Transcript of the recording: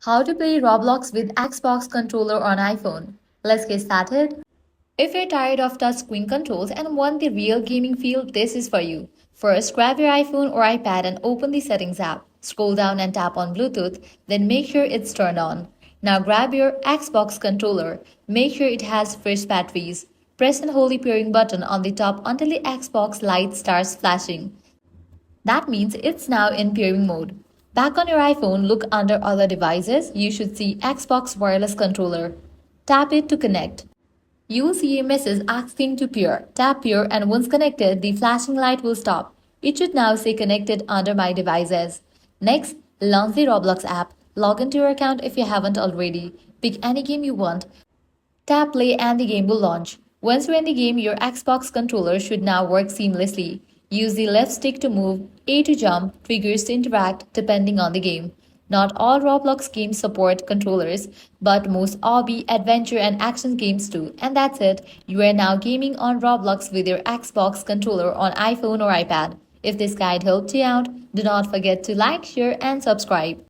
How to play Roblox with Xbox controller on iPhone. Let's get started. If you're tired of touchscreen controls and want the real gaming feel, this is for you. First, grab your iPhone or iPad and open the Settings app. Scroll down and tap on Bluetooth, then make sure it's turned on. Now grab your Xbox controller. Make sure it has fresh batteries. Press and hold the pairing button on the top until the Xbox light starts flashing. That means it's now in pairing mode. Back on your iPhone, look under Other Devices. You should see Xbox Wireless Controller. Tap it to connect. You will see a message asking to pair. Tap pair, and once connected, the flashing light will stop. It should now say connected under My Devices. Next, launch the Roblox app. Log into your account if you haven't already. Pick any game you want. Tap play and the game will launch. Once you're in the game, your Xbox controller should now work seamlessly. Use the left stick to move, A to jump, triggers to interact depending on the game. Not all Roblox games support controllers, but most hobby, adventure, and action games do. And that's it. You are now gaming on Roblox with your Xbox controller on iPhone or iPad. If this guide helped you out, do not forget to like, share, and subscribe.